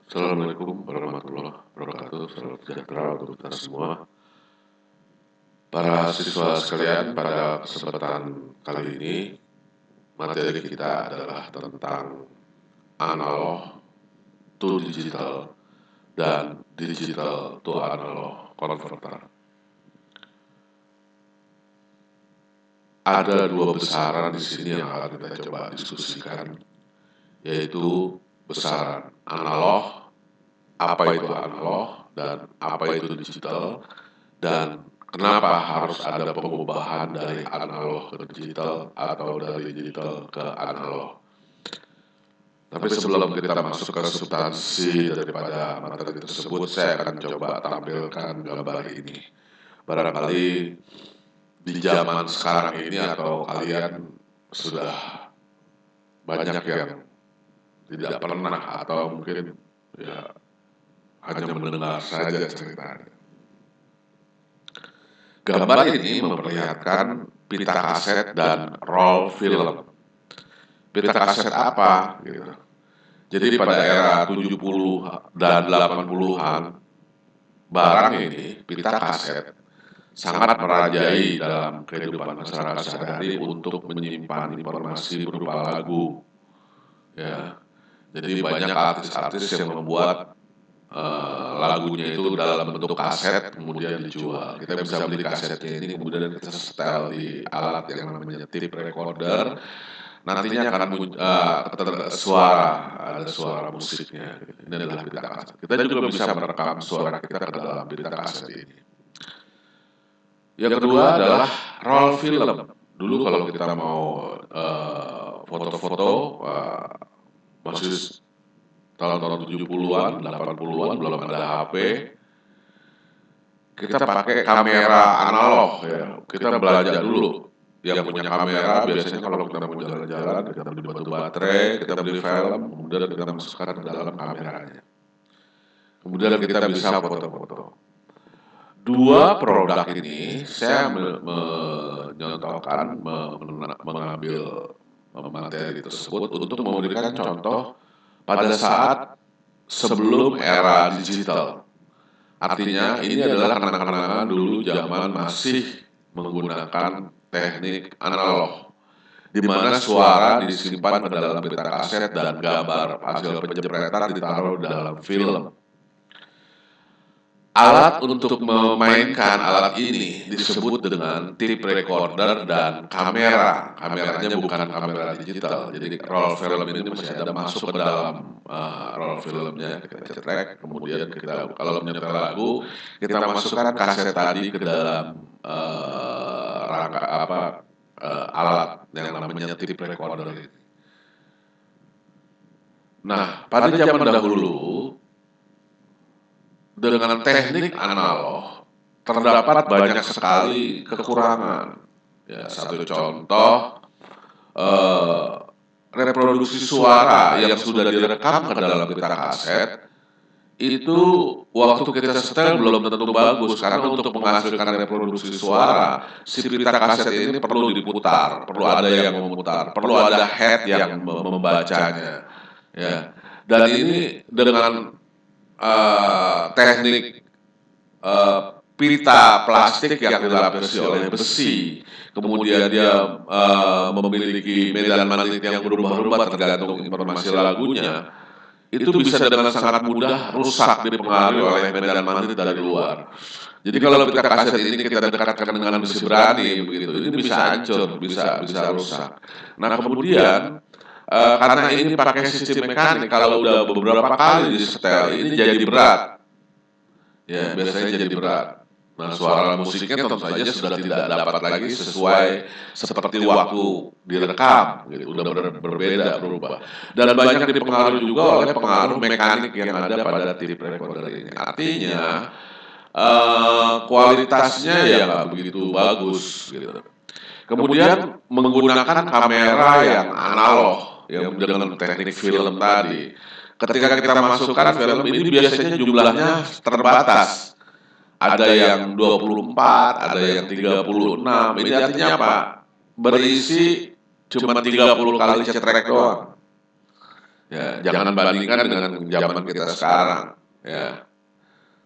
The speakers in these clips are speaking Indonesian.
Assalamualaikum warahmatullahi wabarakatuh. Salam sejahtera untuk kita semua. Para siswa sekalian, pada kesempatan kali ini, materi kita adalah tentang analog to digital dan digital to analog converter. Ada dua besaran di sini yang akan kita coba diskusikan, yaitu besaran analog, apa itu analog dan apa itu digital, dan kenapa harus ada pengubahan dari analog ke digital atau dari digital ke analog. Tapi sebelum kita masuk ke substansi daripada materi tersebut, saya akan coba tampilkan gambar ini. Barangkali di zaman sekarang ini atau kalian sudah banyak yang tidak pernah atau mungkin ya hanya mendengar saja ceritanya. Gambar ini memperlihatkan pita kaset dan roll film. Pita kaset apa? Gitu. Jadi pada era 70 dan 80-an, barang ini, pita kaset, sangat merajai dalam kehidupan masyarakat sehari-hari untuk menyimpan informasi berupa lagu. Ya. Jadi banyak artis-artis yang membuat lagunya itu dalam bentuk kaset kemudian dijual. Kita bisa beli kasetnya ini kemudian kita setel di alat yang namanya tape recorder. Nantinya akan ada suara musiknya. Ini adalah pita kaset. Kita juga bisa merekam suara kita ke dalam pita kaset ini. Yang kedua adalah roll film. Dulu kalau kita mau foto-foto masih tahun-tahun 70-an, 80-an belum ada HP. Kita pakai kamera analog ya. Kita belanja dulu. Yang punya kamera biasanya kalau kita mau jalan-jalan, kita beli batu baterai, kita beli film, kemudian kita masukkan ke dalam kameranya. Kemudian kita bisa foto-foto. Dua produk ini saya menyontohkan, mengambil materi tersebut untuk memberikan contoh pada saat sebelum era digital. Artinya ini adalah kenang-kenangan dulu zaman masih menggunakan teknik analog, di mana suara disimpan ke dalam pita kaset dan gambar hasil penjepretan ditaruh dalam film. Alat untuk memainkan alat ini disebut dengan tape recorder dan kamera. Kameranya bukan kamera digital. Jadi roll film ini masih ada masuk ke dalam roll filmnya. Kita cetrek, kemudian kita kalau menyetel lagu, kita masukkan kaset tadi ke dalam alat yang namanya tape recorder ini. Nah, pada zaman dahulu dengan teknik analog terdapat banyak sekali kekurangan. Ya, satu contoh reproduksi suara yang sudah direkam ke dalam pita kaset itu waktu kita setel belum tentu bagus karena untuk menghasilkan reproduksi suara si pita kaset ini perlu diputar, perlu ada yang memutar, perlu ada head yang membacanya. Ya. Dan ini dengan teknik pita plastik yang dilapisi oleh besi, kemudian dia memiliki medan magnet yang berubah-ubah tergantung informasi lagunya, itu bisa dengan sangat mudah rusak dipengaruhi oleh medan magnet dari luar. Jadi kalau pita kaset ini kita dekatkan dengan besi berani begitu, ini bisa hancur, bisa rusak. Nah kemudian karena ini pakai sistem mekanik, kalau udah beberapa kali disetel ini jadi berat. Ya, biasanya jadi berat. Nah, suara musiknya tentu saja sudah tidak dapat lagi sesuai seperti waktu direkam, gitu. Udah berbeda, berubah. Dan banyak dipengaruhi juga oleh pengaruh mekanik yang ada pada tape recorder ini. Artinya, kualitasnya ya nggak begitu bagus, gitu. Kemudian menggunakan kamera yang analog, yang dengan teknik film tadi. Ketika kita masukkan film ini biasanya jumlahnya terbatas. Ada yang 24, ada yang 36. Ini artinya apa? Berisi cuma 30 kali cetrek doang. Ya, jangan bandingkan dengan zaman kita sekarang. Ya,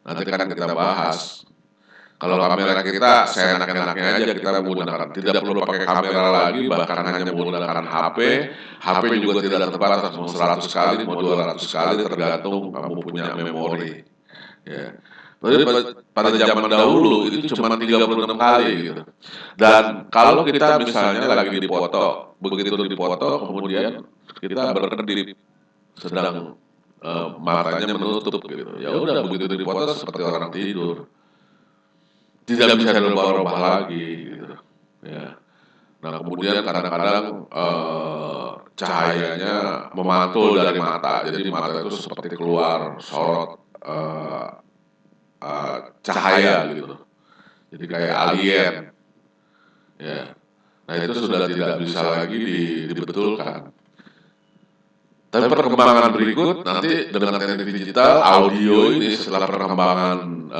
nanti kan kita bahas. Kalau kamera kita seenak-enaknya aja kita menggunakan, tidak perlu pakai kamera lagi, bahkan hanya menggunakan HP. HP juga tidak terbatas, mau 100 kali, mau 200 kali, tergantung kamu punya memori. Ya. Tapi pada zaman dahulu itu cuma 36 kali gitu. Dan kalau kita misalnya lagi dipoto, begitu dipoto kemudian kita berkedip sedang matanya menutup gitu. Ya udah begitu dipoto seperti orang tidur. Tidak bisa dirubah-rubah lagi gitu. Ya. Nah, kemudian kadang-kadang cahayanya memantul dari mata. Jadi mata itu seperti keluar sorot cahaya gitu. Jadi kayak alien. Ya. Nah, itu sudah tidak bisa lagi dibetulkan. Tapi perkembangan berikut nanti dengan teknik digital, audio ini setelah perkembangan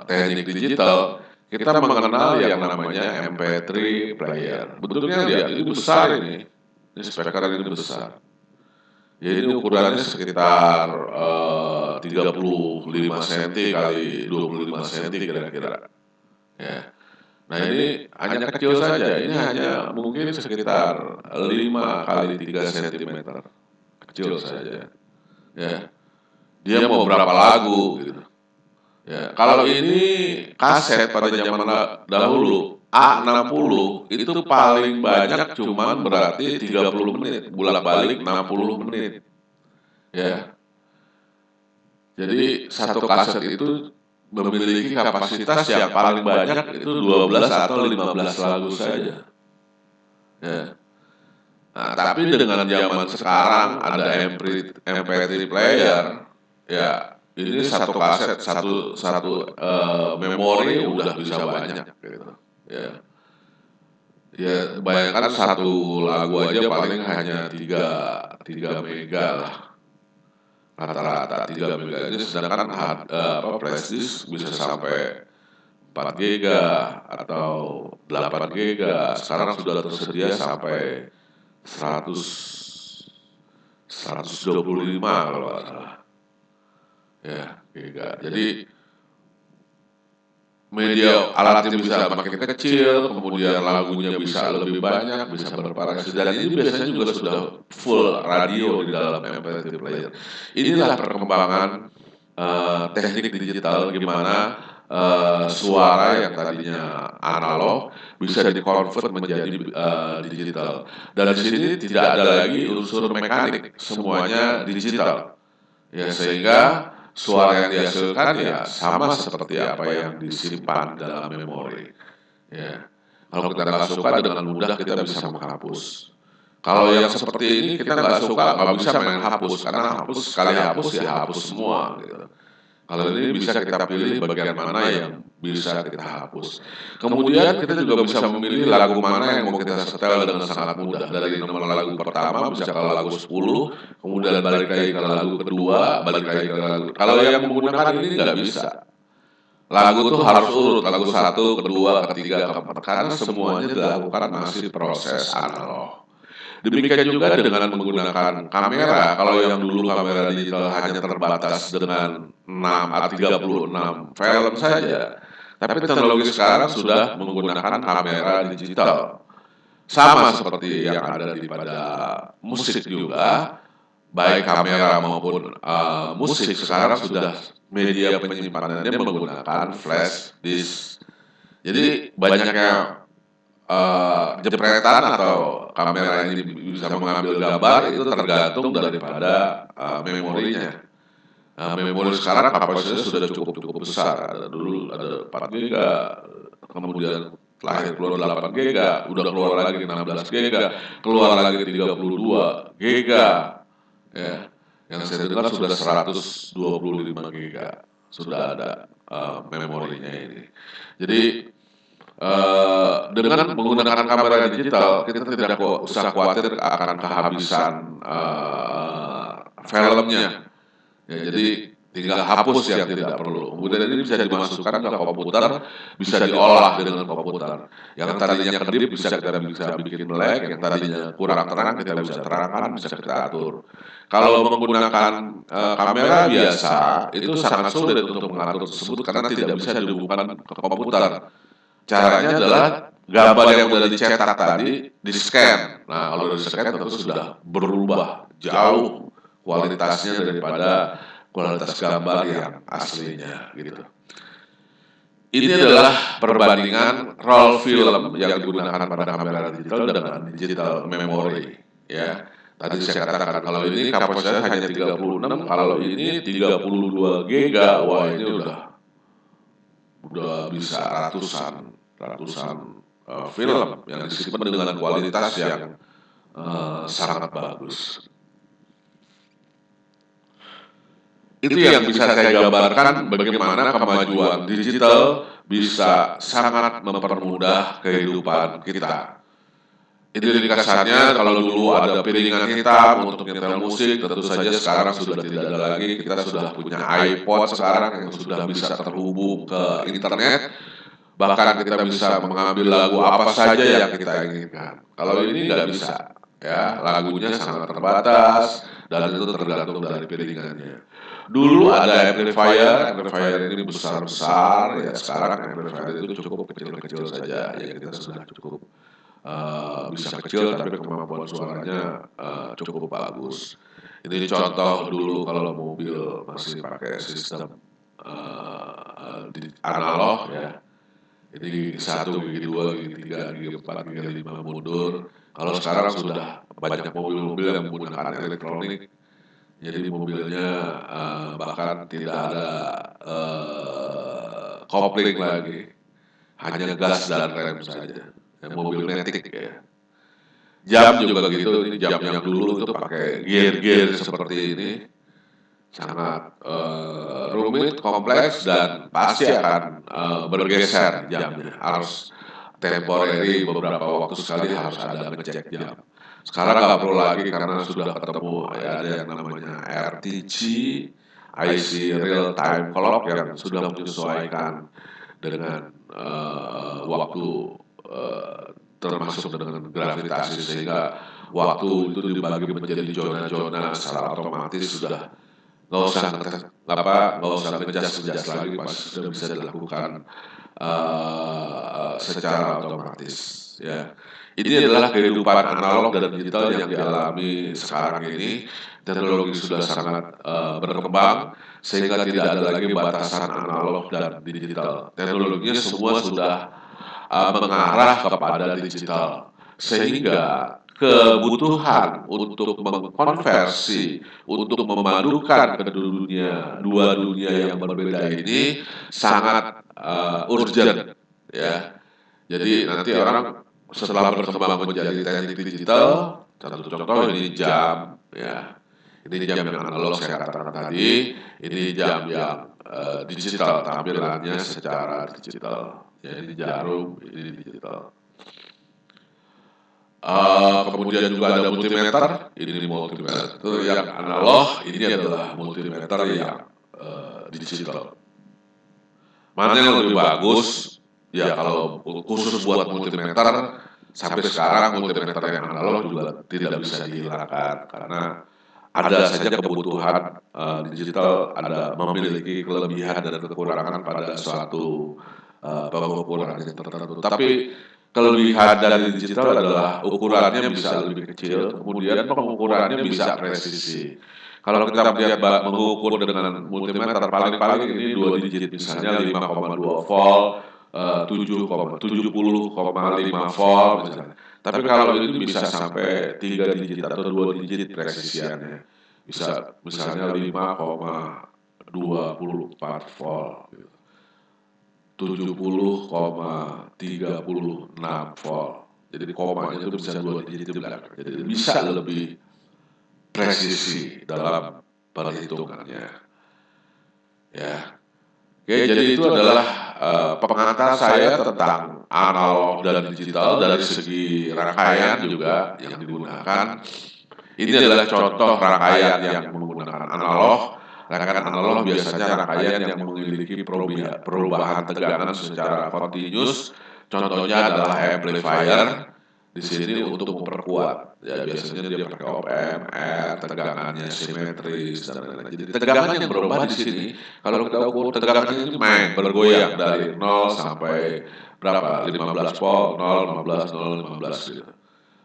teknik digital, kita mengenal yang namanya MP3 player. Bentuknya lihat, ini besar ini speaker ini besar. Ya ini ukurannya sekitar 35 cm kali 25 cm kira-kira. Ya. Nah ini hanya kecil saja, ini hanya mungkin sekitar 5 kali 3 cm. Kecil saja. Ya. Dia mau berapa lagu gitu. Ya, kalau ini kaset pada zaman dahulu A60 itu paling banyak cuman berarti 30 menit, bolak-balik 60 menit. Ya. Jadi satu kaset itu memiliki kapasitas yang paling banyak itu 12 atau 15 lagu saja. Ya. Nah, tapi dengan zaman sekarang ada MP3 player, ya ini satu kaset, satu memori udah bisa banyak gitu. Ya. Ya bayangkan satu lagu aja paling hanya 3 mega lah rata-rata 3 mega ini, sedangkan flash disk bisa sampai 4 giga atau 8 giga. Sekarang sudah tersedia sampai 125 kalau nggak salah. Ya, giga. Jadi media alatnya bisa makin kecil, kemudian lagunya bisa lebih banyak, bisa bervariasi. Dan ini biasanya juga sudah full radio di dalam MP3 player. Inilah perkembangan teknik digital, gimana suara yang tadinya analog bisa dikonvert menjadi digital. Dan di sini tidak ada lagi unsur mekanik, semuanya digital. Ya, sehingga suara yang dihasilkan ya sama seperti apa yang disimpan dalam memori. Ya. Kalau kita nggak suka dengan mudah kita bisa menghapus. Kalau yang seperti ini kita nggak suka nggak bisa main hapus, karena hapus sekali hapus ya hapus semua. Gitu. Kalau ini bisa kita pilih bagian mana yang bisa kita hapus. Kemudian kita juga bisa memilih lagu mana yang mau kita setel dengan sangat mudah. Dari nomor lagu pertama bisa ke lagu 10, kemudian balik lagi ke lagu kedua, balik lagi ke lagu. Kalau yang menggunakan ini nggak bisa. Lagu itu harus urut, lagu 1, kedua, ketiga, keempat. Karena semuanya dilakukan masih proses analog. Demikian juga dengan menggunakan kamera. Kalau yang dulu kamera digital hanya terbatas dengan 36 film saja. Tapi teknologi sekarang sudah menggunakan kamera digital. Sama seperti yang ada pada musik juga, baik kamera maupun musik sekarang sudah media penyimpanannya menggunakan flash disk. Jadi banyaknya jepretan atau kamera ini bisa mengambil gambar itu tergantung daripada memorinya. Memori sekarang kapasitasnya sudah cukup besar. Dulu ada 4 giga, kemudian terakhir keluar 8 giga, udah keluar lagi 16 giga, keluar lagi 32 giga. Ya. Yang saya dengar sudah 125 giga sudah ada memorinya ini. Jadi dengan menggunakan kamera digital kita tidak usah khawatir akan kehabisan filmnya. Ya, jadi tinggal hapus yang tidak perlu. Kemudian ini bisa dimasukkan ke komputer, bisa diolah dengan komputer. Yang tadinya kedip bisa bikin melek, yang tadinya kurang terang kita bisa terangkan, bisa kita atur. Kalau menggunakan kamera biasa itu sangat sulit untuk mengatur tersebut karena tidak bisa dihubungkan ke komputer. Caranya adalah gambar yang sudah dicetak tadi di scan. Nah, kalau di scan tentu sudah berubah jauh kualitasnya daripada kualitas gambar yang aslinya gitu. Ini adalah perbandingan roll film yang digunakan pada kamera digital dengan digital memory ya. Tadi saya katakan kalau ini kapasitasnya hanya 36, kalau ini 32 giga, wah ini udah bisa ratusan film yang disimpan dengan kualitas yang sangat bagus. Itu yang bisa saya gambarkan bagaimana kemajuan digital bisa sangat mempermudah kehidupan kita. Itu kasarnya kalau dulu ada piringan hitam untuk nyetel musik, tentu saja sekarang sudah tidak ada lagi. Kita sudah punya iPod sekarang yang sudah bisa terhubung ke internet. Bahkan kita bisa mengambil lagu apa saja yang kita inginkan. Kalau ini nggak bisa, ya lagunya sangat terbatas dan itu tergantung dari piringannya. Dulu ada amplifier ini besar-besar, ya sekarang amplifier itu cukup kecil-kecil saja, ya kita sudah cukup bisa kecil tapi kemampuan suaranya cukup bagus. Ini contoh dulu kalau mobil masih pakai sistem analog ya. Ini satu, gigi dua, gigi tiga, gigi empat, gigi lima mundur. Kalau sekarang sudah banyak mobil-mobil yang menggunakan elektronik, jadi mobilnya bahkan tidak ada kopling lagi, hanya gas dan rem saja. Mobil matic ya. Jam juga gitu, ini jam yang dulu itu pakai gear-gear seperti ini, sangat rumit, kompleks dan pasti akan bergeser jamnya. Harus temporary beberapa waktu sekali harus ada ngecek jam. Sekarang nggak perlu lagi karena sudah ketemu ya, ada yang namanya RTG, IC Real Time Clock yang sudah menyesuaikan dengan waktu termasuk dengan gravitasi sehingga waktu itu dibagi menjadi zona-zona secara otomatis sudah nggak usah ngejas lagi, pasti sudah bisa dilakukan secara otomatis ya. Ini adalah kehidupan analog dan digital yang dialami sekarang ini. Teknologi sudah sangat berkembang sehingga tidak ada lagi batasan analog dan digital. Teknologinya semua sudah mengarah kepada digital sehingga kebutuhan untuk mengkonversi, untuk memadukan dua dunia yang berbeda ini sangat urgent ya. Jadi nanti orang setelah berkembang menjadi teknik digital, satu contoh ini jam ya. Ini jam yang analog saya katakan tadi, ini jam yang digital, tampilannya secara digital. Jadi jarum ini digital. Kemudian juga ada multimeter, ini multimeter itu yang analog, ini adalah multimeter yang digital. Mana yang lebih bagus? Ya kalau khusus buat multimeter, sampai sekarang multimeter yang analog juga tidak bisa dihilangkan karena ada saja kebutuhan digital, ada memiliki kelebihan dan kekurangan pada suatu pengukuran yang tertentu. Tapi kelebihan dari digital adalah ukurannya bisa lebih kecil, kemudian pengukurannya bisa presisi. Kalau kita melihat mengukur dengan multimeter paling-paling ini 2 digit, misalnya 5,2 volt, 70,5 volt misalnya. Tapi kalau ini bisa sampai 3 digit atau 2 digit presisiannya. Bisa misalnya 5,24 volt. 70,36 volt. Jadi komanya itu bisa 2 digit di belakang. Jadi bisa lebih presisi dalam perhitungannya. Ya. Oke, jadi itu adalah pengantar saya tentang analog dan digital dari segi rangkaian juga yang digunakan. Ini adalah contoh rangkaian yang menggunakan analog. Rangkaian analog biasanya rangkaian yang memiliki perubahan tegangan secara kontinus. Contohnya adalah amplifier. Di sini untuk memperkuat, ya biasanya dia pakai op amp, tegangannya simetris dan lain-lain. Jadi tegangan yang berubah di sini, kalau kita ukur tegangannya ini main bergoyang dari 0 sampai berapa? 15 volt, 0, 15, 0, 15 gitu.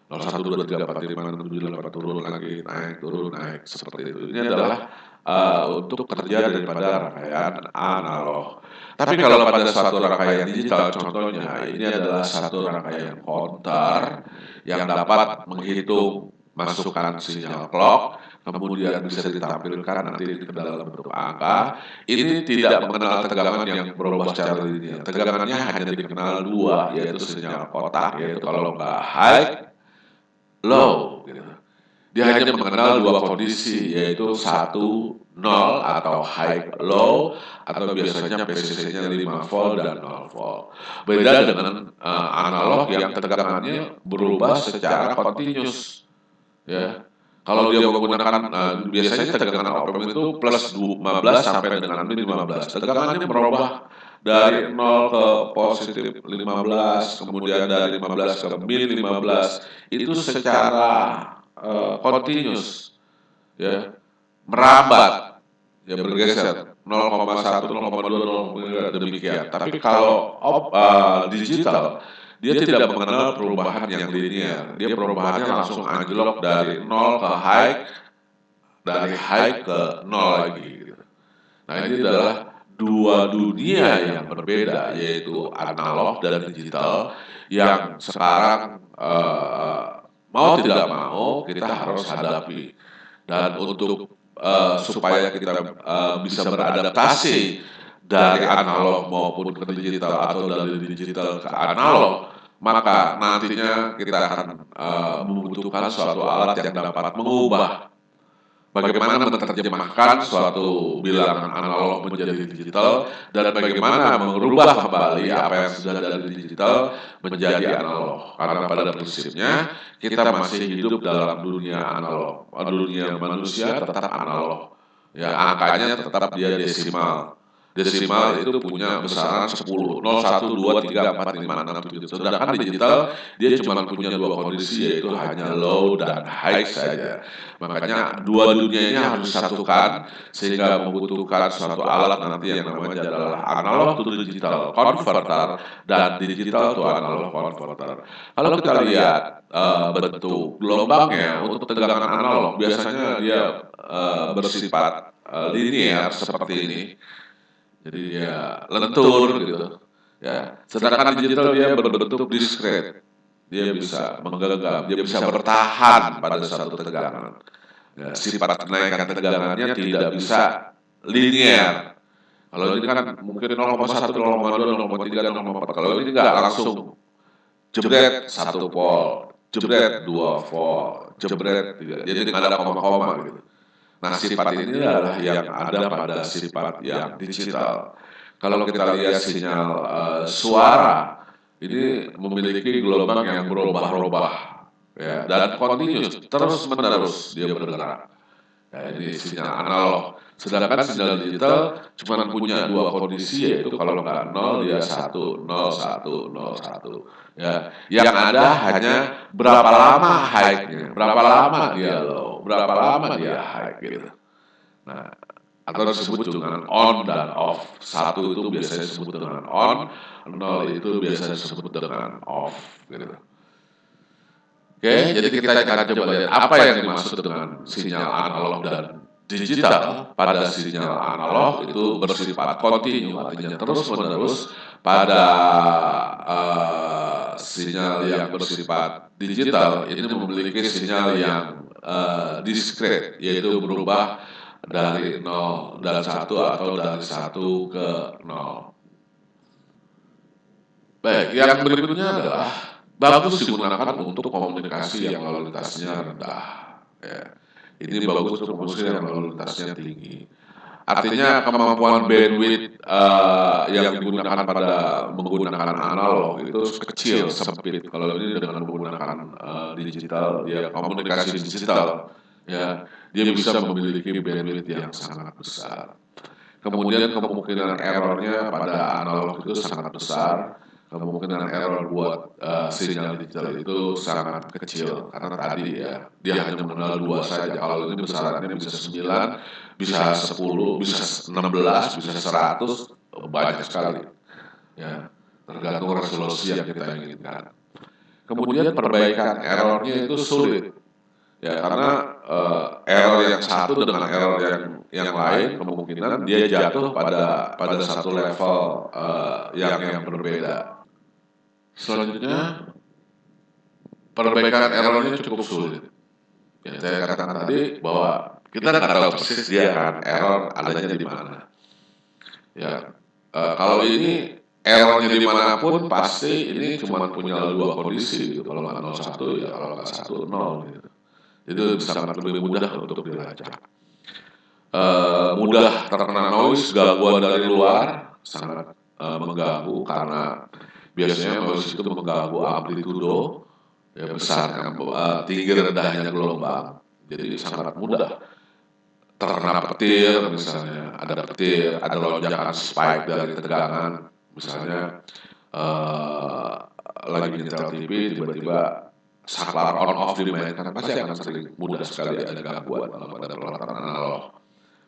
0, 1, 2, 3, 4, 5, 6, 7, 8, turun lagi, turun, naik, seperti itu. Ini adalah untuk kerja daripada rangkaian analog. Tapi kalau pada satu rangkaian digital, contohnya ini adalah satu rangkaian counter yang dapat menghitung masukan sinyal clock, kemudian bisa ditampilkan nanti ke dalam bentuk angka. Ini tidak mengenal tegangan yang berubah secara linear. Tegangannya hanya dikenal dua, yaitu sinyal kotak, yaitu kalau nggak high, low. Gitu. Dia hanya mengenal dua kondisi, yaitu 1, 0 atau high low, atau biasanya PCC-nya 5 volt dan 0 volt. Beda dengan analog yang tegangannya berubah secara continuous. Ya. Kalau dia menggunakan biasanya tegangan op amp itu plus 15 sampai dengan min 15. Tegangannya berubah dari 0 ke positif 15, kemudian dari 15 ke min 15 itu secara continuous, ya, merambat, ya bergeser 0,1, 0,2, 0,3 demikian. Tapi kalau digital dia tidak mengenal perubahan yang linear. Dia perubahannya langsung anjlok dari 0 ke high, dari high ke 0 lagi. Gitu. Nah ini adalah dua dunia yang berbeda, yaitu analog dan digital, yang sekarang mau tidak mau kita harus hadapi. Dan untuk supaya kita bisa beradaptasi dari analog maupun ke digital atau dari digital ke analog, maka nantinya kita akan membutuhkan suatu alat yang dapat mengubah bagaimana menerjemahkan suatu bilangan analog menjadi digital dan bagaimana merubah kembali apa yang sudah dari digital menjadi analog. Karena pada prinsipnya kita masih hidup dalam dunia analog. Dunia manusia tetap analog. Ya, angkanya tetap dia desimal. Desimal itu punya besaran 10, 0, 1, 2, 3, 4, 5, 6, 7. Sedangkan digital dia cuma punya dua kondisi, yaitu hanya low dan high saja. Makanya dua dunia ini harus disatukan sehingga membutuhkan suatu alat nanti yang namanya adalah analog to digital converter dan digital to analog converter. Kalau kita lihat bentuk gelombangnya untuk tegangan analog biasanya dia bersifat linear seperti ini. Jadi ya lentur gitu. Ya, sedangkan digital dia berbentuk diskret. Dia bisa menggenggam, dia bisa bertahan pada satu tegangan. Ya, sifat kenaikan tegangannya tidak bisa linear. Kalau ini kan mungkin 0,1, 0,2, 0,3, 0,4. Kalau ini enggak langsung jebret 1 volt, jebret 2 volt, jebret 3. Jadi nggak ada koma-koma gitu. Nah, sifat ini adalah yang ada pada sifat yang digital. Kalau kita lihat sinyal suara, ini memiliki gelombang yang berubah-ubah, ya, dan continuous, terus-menerus dia bergerak. Ya, ini sinyal analog. Sedangkan sinyal digital cuma punya dua kondisi, yaitu kalau nggak 0 dia 1, 0, 1, 0, 1. Ya, yang ada hanya berapa lama high-nya, berapa lama dia low, berapa lama dia high gitu. Nah, atau disebut dengan on dan off. 1 itu biasanya disebut dengan on, 0 itu biasanya disebut dengan off gitu. Oke, jadi kita akan coba lihat apa yang dimaksud dengan sinyal analog dan digital. Pada sinyal analog itu bersifat kontinu, artinya terus-menerus. Pada sinyal yang bersifat digital ini memiliki sinyal yang diskret, yaitu berubah dari 0 dan 1 atau dari 1 ke 0. Baik, yang berikutnya adalah bagus digunakan untuk komunikasi yang lalu lintasnya rendah. Ya. Ini bagus untuk komunikasi yang lalu lintasnya tinggi. Artinya kemampuan bandwidth yang digunakan pada menggunakan analog itu kecil, sempit. Kalau ini dengan menggunakan digital, ya komunikasi digital, ya, dia bisa memiliki bandwidth yang sangat besar. Kemudian kemungkinan errornya pada analog itu sangat besar, kemungkinan error buat sinyal digital itu sangat kecil karena tadi ya dia hanya mengenal dua saja. Kalau ini besarannya bisa 9, bisa 10, bisa 16, bisa 100, banyak sekali. Ya, tergantung resolusi yang kita inginkan. Kemudian perbaikan errornya itu sulit. Ya, karena error yang satu dengan error yang lain kemungkinan dia jatuh pada satu level yang berbeda. Selanjutnya perbaikan errornya cukup sulit. Ya, saya katakan tadi bahwa kita nggak tahu persis dia kan error adanya di mana. Ya, kalau ini errornya dimanapun pasti ini cuma punya dua kondisi gitu. Kalau nggak 01 ya kalau nggak 10 gitu. Itu sangat lebih mudah untuk dilacak. Mudah terkena noise, gangguan dari luar sangat mengganggu karena biasanya noise itu mengganggu amplitudo ya besarnya tinggi rendahnya gelombang, jadi sangat mudah terkena petir misalnya, ada lonjakan spike dari tegangan misalnya lagi nyetel TV tiba-tiba saklar on off dimainkan pasti akan sering mudah sekali ada gangguan dalam pada peralatan analog.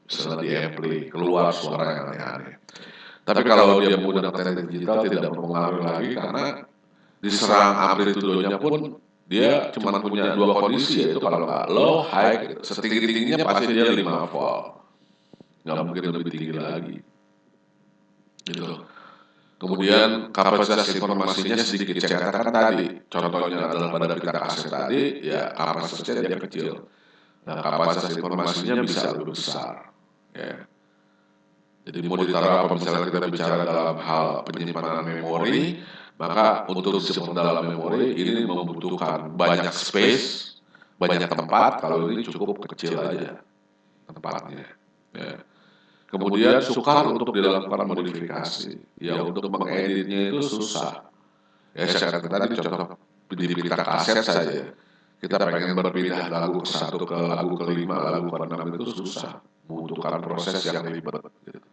Misalnya di ampli keluar suara yang aneh-aneh. Tapi kalau dia menggunakan teknik digital tidak mempengaruhi lagi karena diserang amplitudonya pun dia cuma punya dua kondisi yaitu kalau nggak low, high, gitu. Setinggi-tingginya pasti dia 5 volt. Nggak mungkin lebih tinggi lagi. Gitu. Kemudian kapasitas informasinya sedikit saya katakan tadi. Contohnya adalah pada pita kaset tadi, ya kapasitasnya dia kecil. Nah, kapasitas informasinya bisa lebih besar. Ya. Jadi mau ditaruh apa misalnya kita bicara dalam hal penyimpanan memori, maka untuk disimpan dalam memori ini membutuhkan banyak space, banyak tempat. Kalau ini cukup kecil aja tempatnya. Ya. Kemudian sukar untuk dilakukan modifikasi. Ya untuk mengeditnya itu susah. Ya saya katakan tadi contoh di pita kaset saja. Kita pengen berpindah lagu ke satu ke lagu kelima, lagu ke-6 itu susah. Membutuhkan proses yang ribet. Gitu.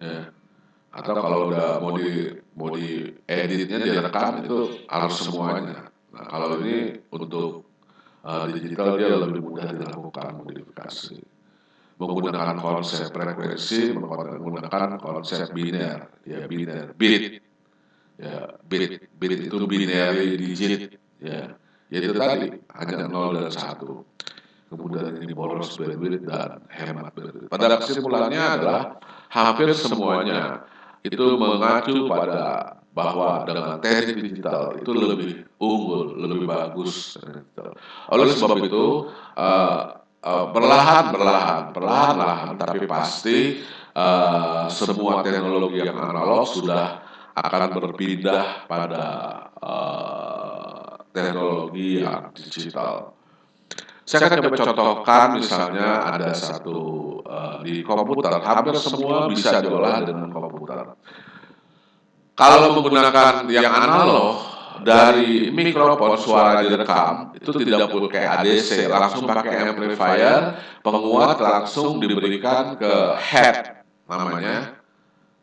Ya. Atau kalau udah mau di editnya direkam itu harus semuanya. Nah kalau ini untuk digital dia lebih mudah dilakukan modifikasi. Menggunakan konsep frekuensi, menggunakan konsep biner, ya biner, bit, ya bit itu binary digit, ya itu tadi hanya 0 dan 1. Kemudian ini boros bandwidth dan hemat bandwidth. Pada kesimpulannya adalah hampir semuanya itu mengacu pada bahwa dengan teknik digital itu lebih unggul, lebih bagus. Oleh sebab itu perlahan-lahan, tapi pasti semua teknologi yang analog sudah akan berpindah pada teknologi yang digital. Saya akan coba contohkan misalnya ada satu di komputer, hampir semua bisa diolah dengan komputer. Kalau menggunakan yang analog, dari mikrofon suara direkam, itu tidak perlu kayak ADC, langsung pakai amplifier, penguat langsung diberikan ke head namanya.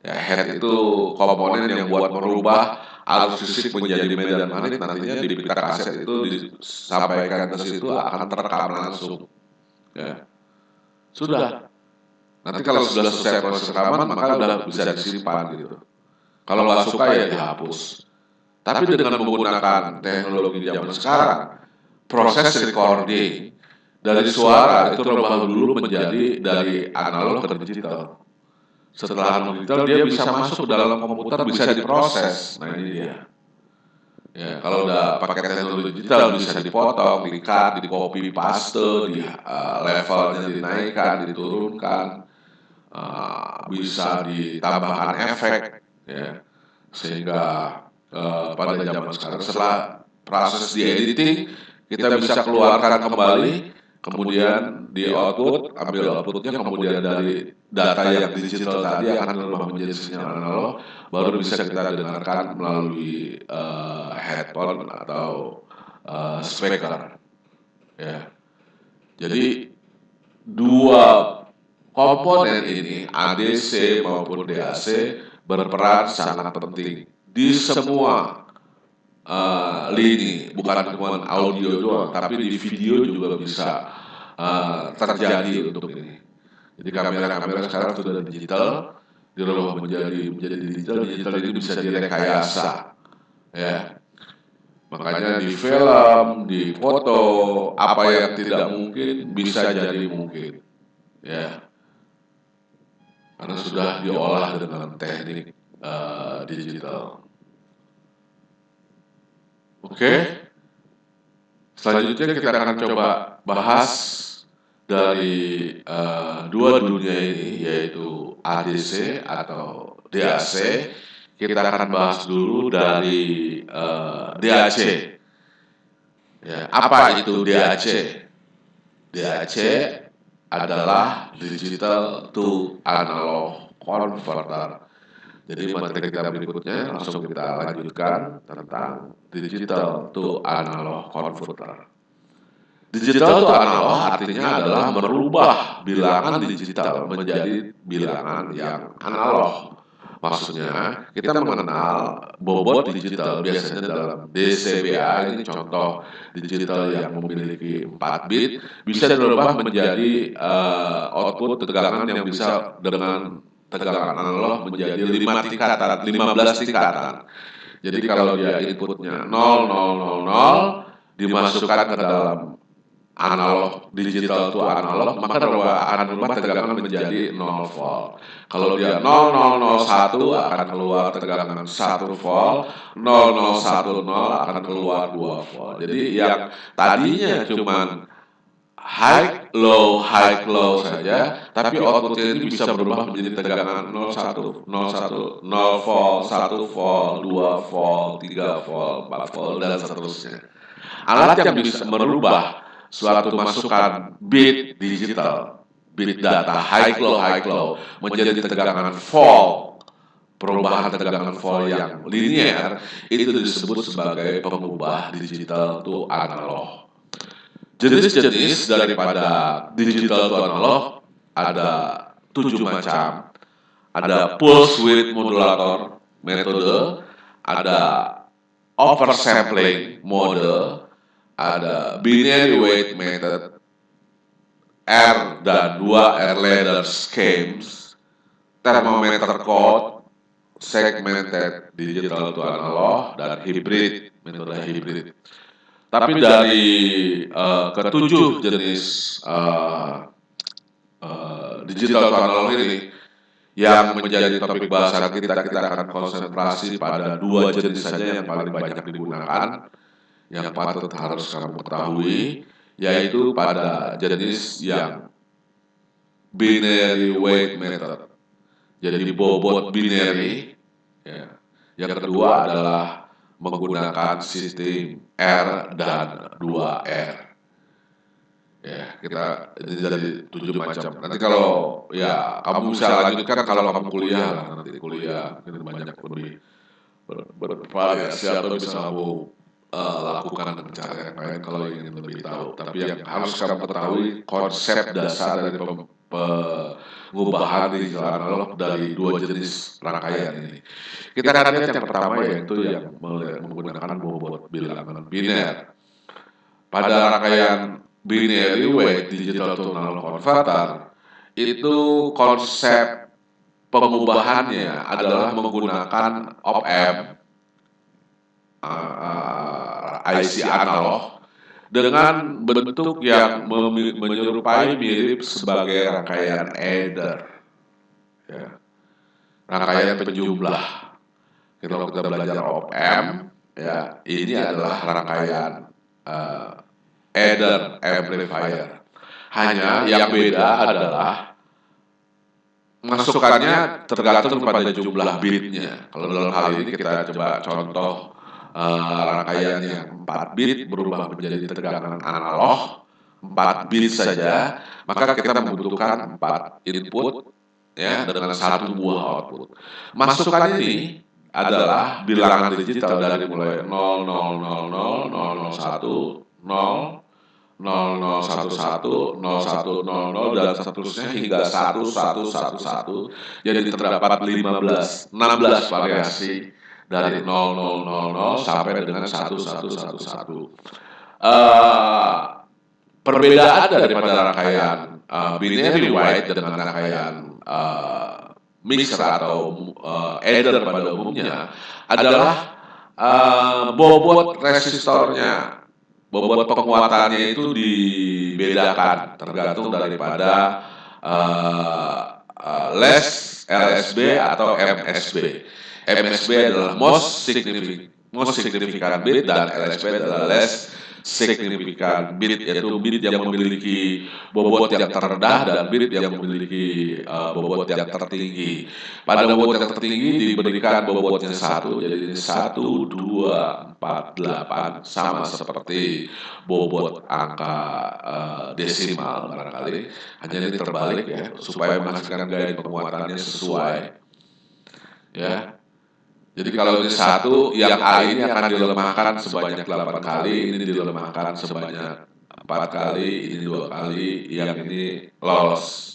Ya, head itu komponen yang buat merubah arus listrik menjadi medan magnet, nantinya di pita kaset itu disampaikan ke situ akan terekam langsung. Ya. Sudah. Nanti kalau sudah selesai proses rekaman maka sudah bisa disimpan gitu. Kalau nggak suka ya dihapus. Tapi dengan menggunakan teknologi zaman sekarang, proses recording dari suara itu berubah dulu menjadi dari analog ke digital. Setelah analog digital dia bisa masuk ke dalam komputer, bisa diproses. Nah ini dia. Ya, kalau udah pakai teknologi digital bisa dipotong, di-cut, di-copy, paste, di levelnya dinaikkan, diturunkan, bisa ditambahkan efek, ya, sehingga pada zaman sekarang setelah proses di editing kita bisa keluarkan kembali, kemudian di output, ambil outputnya, kemudian dari data yang digital tadi akan berubah menjadi sinyal analog, baru bisa kita dengarkan melalui headphone atau speaker. Ya. Jadi dua komponen ini ADC maupun DAC berperan sangat penting di semua lini, bukan cuma audio doang, tapi di video juga bisa terjadi untuk ini. Jadi kamera-kamera sekarang sudah digital, dirubah menjadi digital. Digital ini bisa direkayasa, ya. Makanya di film, di foto, apa yang tidak mungkin bisa jadi mungkin, ya. Karena sudah diolah dengan teknik digital. Oke, selanjutnya kita akan coba bahas dari dua dunia ini, yaitu ADC atau DAC. Kita akan bahas dulu dari DAC. Ya, apa itu DAC? DAC adalah digital to analog converter. Jadi materi kita berikutnya langsung kita lanjutkan tentang digital to analog converter. Digital to analog artinya adalah merubah bilangan digital menjadi bilangan yang analog. Maksudnya kita mengenal bobot digital biasanya dalam DCBA, ini contoh digital yang memiliki 4 bit, bisa dirubah menjadi output tegangan yang bisa dengan tegangan analog menjadi 5 tingkatan, 15 tingkatan. Jadi kalau dia inputnya 0000 dimasukkan ke dalam analog digital to analog, maka akan berubah tegangan menjadi 0 volt. Kalau dia 0001 akan keluar tegangan 1 volt, 0010 akan keluar 2 volt. Jadi yang tadinya cuman high low saja, tapi outputnya ini bisa berubah menjadi tegangan 01, 01, 0 volt, 1 volt, 2 volt, 3 volt, 4 volt, dan seterusnya. Alat yang bisa merubah suatu masukan bit digital, bit data high low menjadi tegangan volt, perubahan tegangan volt yang linear, itu disebut sebagai pengubah digital to analog. Jenis-jenis daripada digital to analog ada 7 macam. Ada pulse width modulator metode, ada oversampling mode, ada binary weight method, R dan 2 R ladder schemes, thermometer code, segmented digital to analog, dan hybrid, metode hybrid. Tapi dari ketujuh jenis digital to analog ini, yang menjadi topik bahasan kita akan konsentrasi pada 2 jenis saja yang paling banyak digunakan, yang patut harus kamu ketahui, yaitu pada jenis yang binary weight method. Jadi bobot binary. Ya. Yang kedua adalah menggunakan sistem R dan 2R. Ya, kita ini dari 7 macam. Nanti kalau ya kamu bisa lanjutkan kalau kamu kuliah lah, nanti kuliah ini banyak lebih bervariasi atau bisa kamu lakukan dengan cara yang lain kalau ingin lebih tahu. Tapi yang harus kamu ketahui konsep dasar dari pengubahan digital analog dari 2 jenis rangkaian ini. Kita akan lihat yang pertama, yaitu yang menggunakan bobot bilangan biner. Pada rangkaian binary weight digital to analog converter, itu konsep pengubahannya adalah menggunakan op-amp IC analog dengan bentuk yang menyerupai mirip sebagai rangkaian adder, ya. Rangkaian penjumlah. Kalau kita belajar op-amp, ya, ini adalah rangkaian adder amplifier. Hanya yang beda adalah masukannya tergantung pada jumlah bitnya. Kalau dalam hal ini kita coba contoh rangkaian yang 4 bit berubah menjadi tegangan analog 4 bit saja, maka kita membutuhkan 4 input, ya, dengan 1 buah output. Masukan ini adalah bilangan digital dari mulai 0000, 001, 0, 0011, 0100 dan seterusnya hingga 1111. Jadi terdapat 16 variasi dari 0000 sampai dengan 1111. Perbedaan daripada rangkaian binary wide dengan rangkaian mixer atau adder pada umumnya adalah bobot resistornya, bobot penguatannya itu dibedakan tergantung daripada LSB atau MSB. MSB adalah most significant bit dan LSB adalah less significant bit, yaitu bit yang memiliki bobot yang terendah dan bit yang memiliki bobot yang tertinggi. Pada bobot yang tertinggi diberikan bobotnya 1, jadi 1, 2, 4, 8 sama seperti bobot angka desimal barangkali. Hanya ini terbalik ya, supaya menghasilkan gaya penguatannya sesuai. Ya. Jadi kalau ini 1, yang A ini akan dilemahkan sebanyak 8 kali, ini dilemahkan sebanyak 4 kali, ini 2 kali, yang ini lolos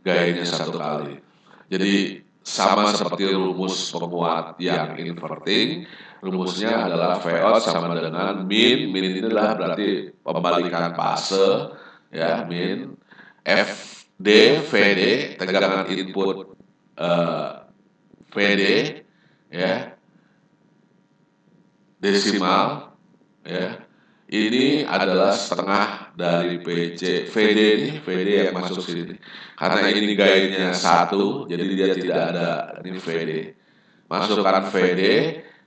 gayanya 1 kali. Jadi sama seperti rumus penguat yang inverting, rumusnya adalah V out sama dengan min ini adalah berarti pembalikan fase, ya, min FD VD, tegangan input VD, ya, desimal, ya, ini adalah setengah dari PC. VD yang masuk sini, karena ini gayanya 1, jadi dia tidak ada, ini VD. Masukkan VD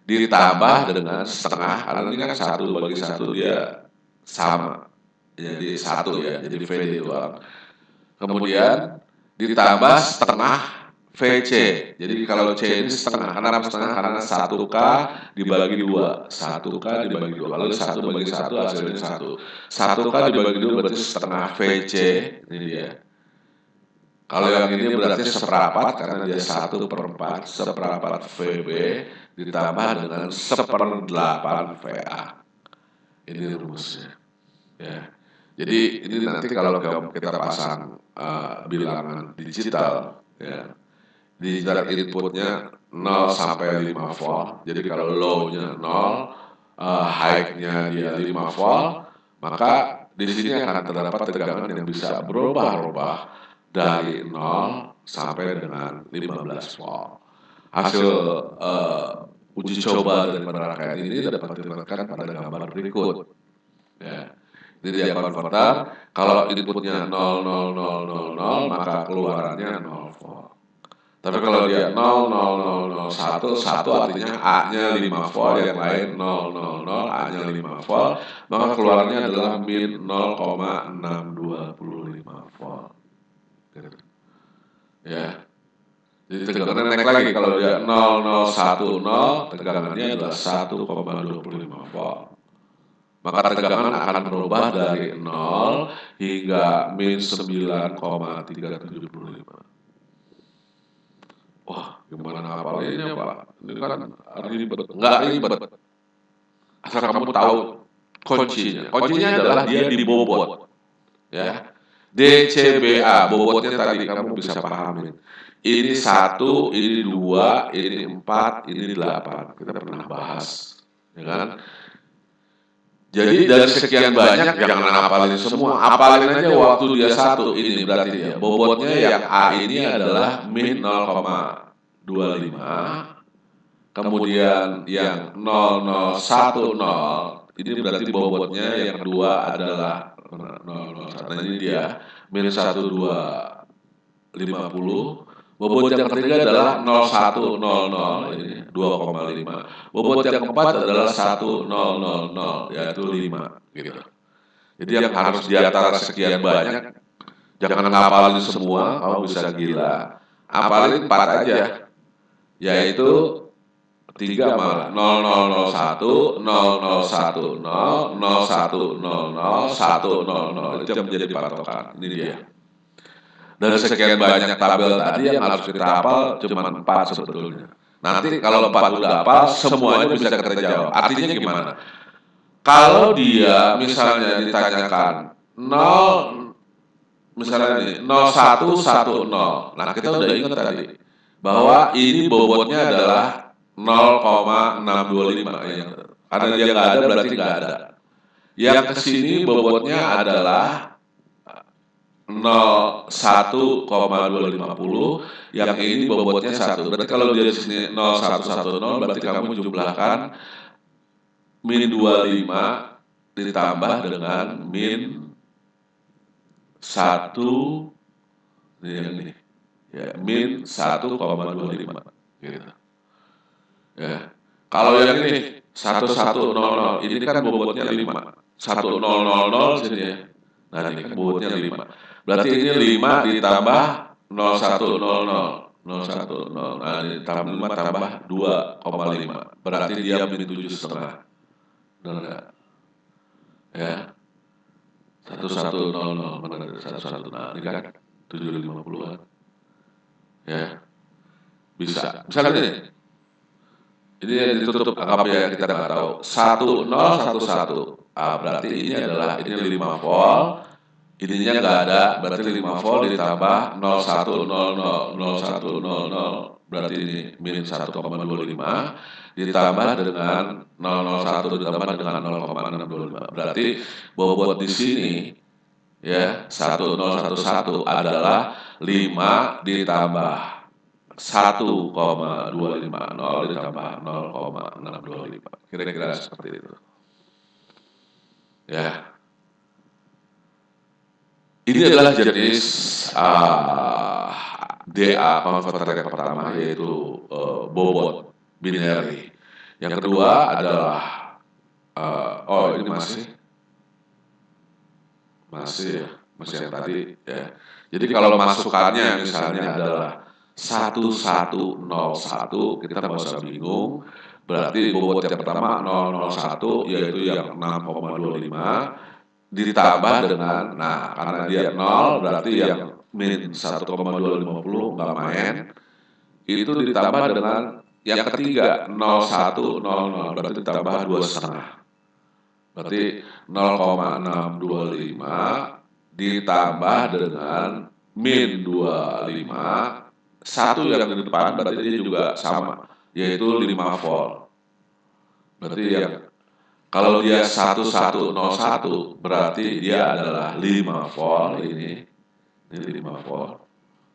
ditambah dengan setengah, karena ini kan 1 bagi 1 dia sama, jadi 1 ya, jadi VD doang. Kemudian ditambah setengah VC. Jadi kalau C ini setengah, kenapa setengah? Karena 1K dibagi 2. 1K dibagi 2. Kalau 1 bagi 1 hasilnya 1. 1K dibagi 2 berarti setengah VC. Ini dia. Kalau yang ini berarti seperapat, karena dia 1/4. Seperapat VB ditambah dengan 1/8 VA. Ini rumusnya. Ya. Jadi ini nanti kalau kita pasang bilangan digital, ya, digital inputnya 0 sampai 5 volt. Jadi kalau low-nya 0, high-nya dia 5 volt, maka di sini akan terdapat tegangan yang bisa berubah-ubah dari 0 sampai dengan 15 volt. Hasil uji coba daripada rangkaian ini dapat dilihatkan pada gambar berikut. Ya. Ini dia konverter, kalau inputnya 00000, maka keluarannya 0 volt. Tapi kalau dia 00001, 1 artinya A-nya 5 volt, yang lain 000, A-nya 5 volt, maka keluarnya adalah min 0,625 volt. Ya. Jadi tegangannya naik lagi, kalau dia 0010, tegangannya adalah 1,25 volt. Maka tegangan akan berubah dari 0 hingga min 9,375. Wah, gimana hafalinnya, Pak? Ini kan ribet. Enggak ribet. Asal kamu tahu kuncinya. Kuncinya adalah dia di bobot. Ya. DCBA, bobotnya tadi kamu bisa pahamin. Ini 1, ini 2, ini 4, ini 8. Kita pernah bahas. Ya kan? Jadi dari sekian banyak, jangan hafalin semua. Hafalin aja waktu dia 1, ini berarti dia. Bobotnya yang A ini adalah min 0,25. Kemudian yang 0010, ini berarti bobotnya yang kedua adalah 001. Nah ini dia, min 1250. Bobot yang ketiga adalah 0100, ini 2,5. Bobot yang keempat adalah 1000, yaitu 5, gitu. Jadi yang harus di antara sekian banyak, jangan ngapalin semua, kamu bisa gila. Hafalin 4 aja, yaitu 3 malah 0001, 0010, 0100, 100. Itu yang menjadi patokan. Ini dia. Dari sekian banyak tabel tadi yang harus kita hafal cuma 4 sebetulnya. Nanti kalau 4 udah hafal, semuanya bisa kita jawab. Artinya gimana? Kalau dia misalnya ditanyakan 0, misalnya nih 0110. Nah, kita udah ingat tadi bahwa ini bobotnya adalah 0,625 ya. Karena dia nggak ada berarti nggak ada. Yang ke sini bobotnya adalah 01,250, yang ini bobotnya 1. Berarti kalau dia di sini 0110, berarti kamu jumlahkan min 25 ditambah dengan min 1, ini ya, min 1,25 gitu. Ya. Kalau yang ini 1100, ini kan bobotnya 5. 1000 sini ya. Nah, ini kan bobotnya 5. Berarti ini 5 ditambah 0100. Nah, ditambah 5 tambah 2,5. Berarti dia min 7,5. Benar enggak? Ya. 1100 benar 11. Nah, ini kan 750-an. Ya. Bisa. Misalnya ini ditutup, anggap ya kita nggak tahu 1011. Berarti ini adalah ini 5 volt, ininya nggak ada, berarti 5 volt ditambah 0100 berarti ini min 1,25 ditambah dengan 001 ditambah dengan 0,625. Berarti bobot di sini ya 1011 adalah 5 ditambah 1,250 ditambah 0,625. Kira-kira seperti itu. Ya. Ini adalah jenis DA konverter yang pertama, yaitu bobot binary. Yang kedua adalah ini masih yang tadi ya. Jadi kalau masukannya misalnya adalah 1101, kita nggak usah bingung. Berarti bobot yang pertama 001, yaitu yang 6,25 ditambah dengan, nah karena dia 0 berarti yang min 1,250 nggak main, itu ditambah dengan yang ketiga 0100, berarti ditambah 2,5. Berarti 0,625 ditambah dengan min 25, satu yang di depan berarti dia juga sama, yaitu 5 volt. Berarti yang kalau dia 1101 berarti dia adalah 5 volt ini 5 volt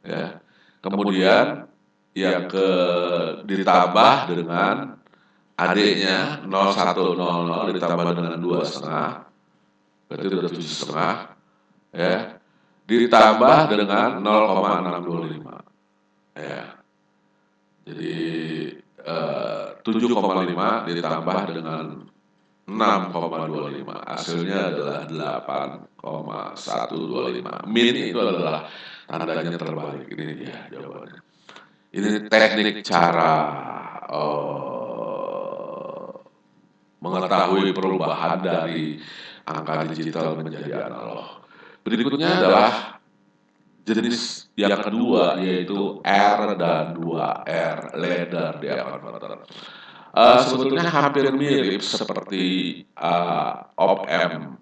ya. Kemudian yang ditambah dengan adiknya 0100 ditambah dengan 2,5 berarti udah 7,5 ya. Ditambah dengan 0,625 ya. Jadi 7,5 ditambah dengan 6,25 hasilnya adalah 8,125. Min itu adalah tandanya terbalik. Ini dia jawabannya. Ini teknik cara mengetahui perubahan dari angka digital menjadi analog. Berikutnya adalah jenis yang kedua, yaitu R dan 2R, ladder dia converter. Sebetulnya hampir mirip seperti op-amp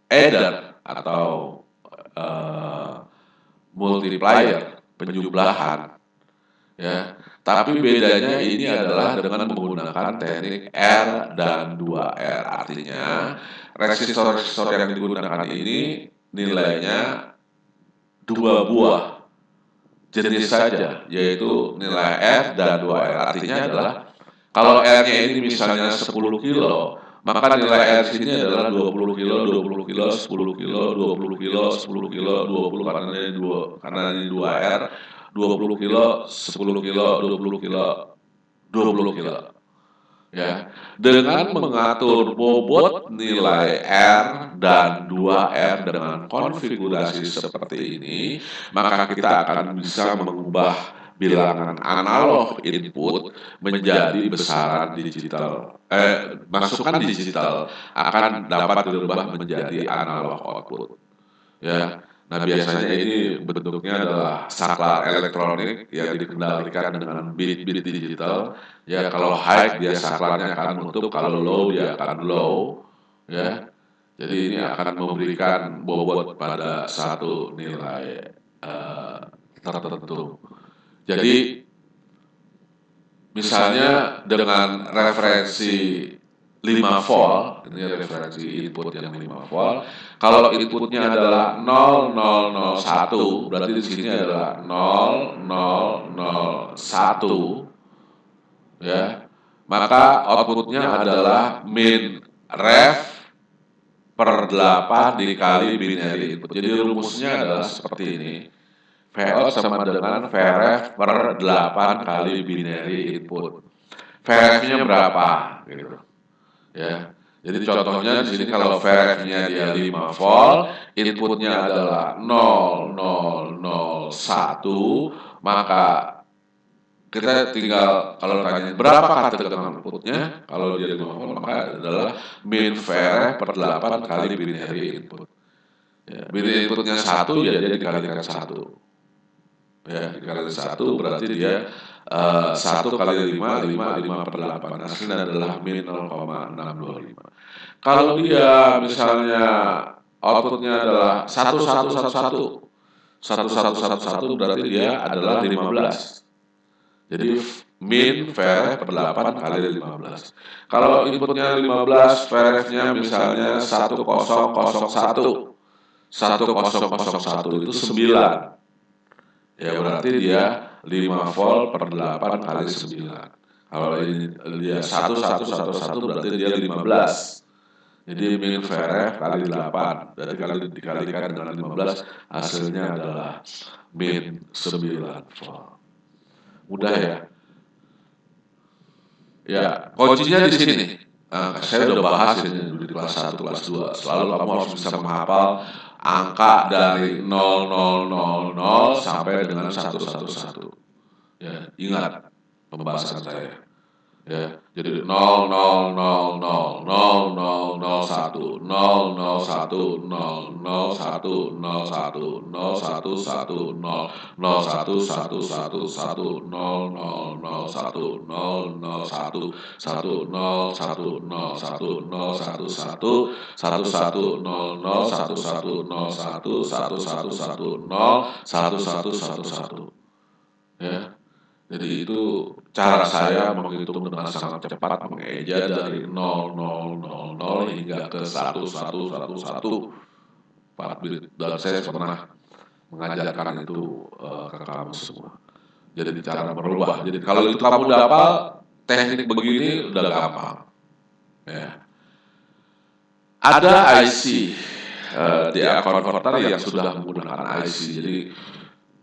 adder atau multiplier, penjumlahan ya. Tapi bedanya ini adalah dengan menggunakan teknik R dan 2R. Artinya resistor-resistor yang digunakan ini nilainya 2 buah jenis saja, yaitu nilai R dan 2R. Artinya adalah kalau R-nya ini misalnya 10 kilo, maka nilai R sini adalah 20 kilo, 20 kilo, 10 kilo, 20 kilo, 10 kilo, 20 karena ini 2R, 20 kilo, 10 kilo, 20 kilo, 20 kilo. Ya, dengan mengatur bobot nilai R dan 2R dengan konfigurasi seperti ini, maka kita akan bisa mengubah bilangan analog input menjadi besaran digital, masukan digital akan dapat dirubah menjadi analog output. Ya, Nah, biasanya ini bentuknya adalah saklar elektronik yang dikendalikan dengan bit-bit digital. Ya, kalau high dia saklarnya akan menutup, kalau low dia akan low, ya. Jadi ini akan memberikan bobot pada satu nilai eh, tertentu. Jadi misalnya dengan referensi 5 volt, ini referensi input yang 5 volt. Kalau inputnya adalah 0001, berarti di sini adalah 0001, ya. Maka outputnya adalah min ref per 8 dikali binary input. Jadi rumusnya adalah seperti ini. Vout sama dengan Vref per 8 kali binary input. Vref-nya berapa? Gitu. Ya. Jadi contohnya di sini kalau Vref-nya dia 5 volt, inputnya adalah 0001, maka kita tinggal kalau tanya berapa tegangan inputnya, kalau dia 5 volt maka adalah min Vref per 8 kali binary input. Ya, binary inputnya 1 ya dia dikalikan 1. Ya, dikali 1 berarti dia 1 kali 5 per 8. Hasilnya adalah min 0,625. Kalau dia misalnya outputnya adalah 1111 berarti dia adalah 15. Jadi min Vref per 8 kali 15. Kalau inputnya 15, Vref-nya misalnya 1001. 1001 itu 9. Ya berarti dia 5 volt per 8 kali 9. Kalau ini dia 1111 berarti dia 15. Jadi min Vref kali 8. Berarti kalau dikalikan dengan 15 hasilnya adalah min 9 volt. Mudah ya? Ya, kuncinya di sini. Saya udah bahas ini di kelas 1, kelas 2. Selalu kamu harus bisa menghafal angka dari 0000 sampai dengan 111. Ya, ingat pembahasan saya. Ya, jadi 00000001 001 001 01 0110 01111 0001 001 110 ya. Jadi itu cara saya menghitung dengan sangat cepat, mengeja dari 0000 hingga ke 1111 4 bit. Dan saya pernah mengajarkan itu ke kamu semua. Jadi cara merubah. Jadi kalau itu kamu dapat teknik begini udah gampang. Ya. Ada IC DA converter yang sudah menggunakan IC. Jadi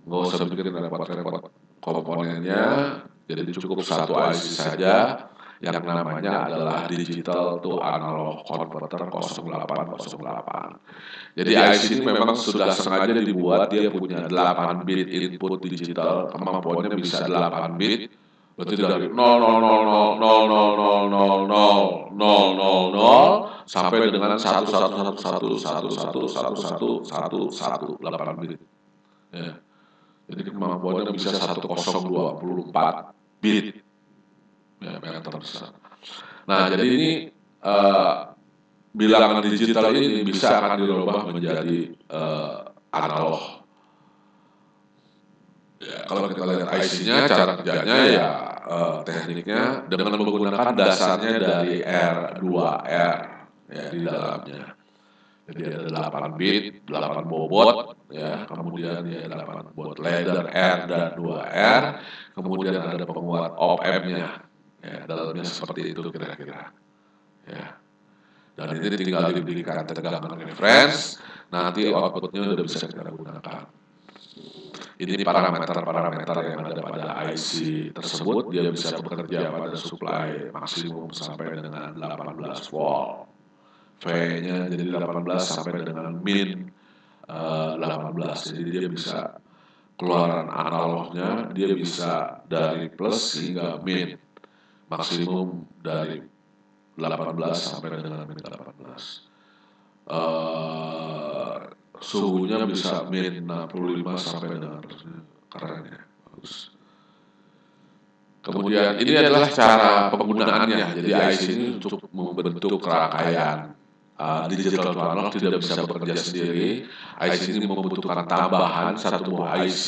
nggak usah bikin repot-repot komponennya, jadi cukup satu IC saja yang namanya adalah digital to analog converter 0808. Jadi IC ini memang sudah sengaja dibuat, dia punya 8 bit input digital, kemampuannya bisa 8 bit, berarti dari 000000000000 sampai dengan 1111111111 bit. Ya. Jadi kemampuannya bisa 1024 bit. Ya, yang terbesar. Nah, jadi ini bilangan digital ini bisa akan dirubah menjadi analog. Ya, kalau kita lihat IC-nya, cara kerjanya ya tekniknya dengan menggunakan dasarnya dari R2R ya di dalamnya. Jadi ada 8 bit, 8 bobot, ya, kemudian ya 8 bobot ladder R dan 2R, kemudian ada penguat op-amp-nya, ya, dalamnya seperti itu kira-kira, ya. Dan ini tinggal diberikan tegangan reference, nanti outputnya udah bisa kita gunakan. Ini parameter-parameter yang ada pada IC tersebut, dia bisa bekerja pada supply maksimum sampai dengan 18 volt. V-nya jadi 18 sampai dengan min 18. Jadi dia bisa keluaran analognya, dia bisa dari plus hingga min. Maksimum dari 18 sampai dengan min 18. suhunya bisa min 65 sampai dengan keren ya, bagus. Kemudian ini adalah cara penggunaannya. Jadi IC ini untuk membentuk rangkaian digital to analog tidak bisa bekerja sendiri. IC ini membutuhkan tambahan satu buah IC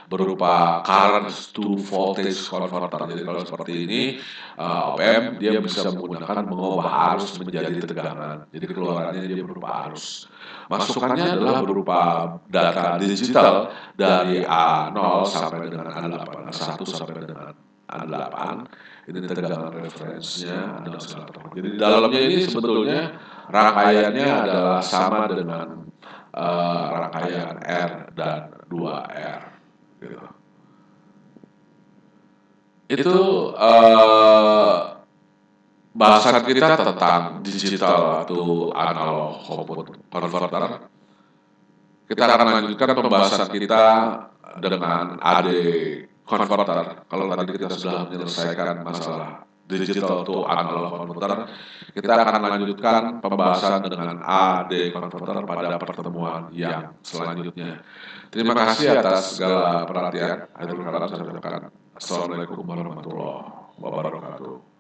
berupa current to voltage converter. Jadi kalau seperti ini op-amp dia bisa mengubah arus menjadi tegangan. Jadi keluarannya dia berupa arus. Masukannya adalah berupa data digital dari A0 sampai dengan A8, A1 sampai dengan A8. Ini tegangan referensinya dan segala macam. Jadi di dalamnya ini sebetulnya rangkaiannya adalah sama dengan rangkaian R dan 2R. Gitu. Itu bahasan kita tentang digital to analog output converter. Kita akan lanjutkan pembahasan kita dengan AD converter. Kalau tadi kita sudah menyelesaikan masalah digital to analog converter, kita akan lanjutkan pembahasan dengan AD converter pada pertemuan yang selanjutnya. Terima kasih atas segala perhatian. Assalamualaikum warahmatullahi wabarakatuh.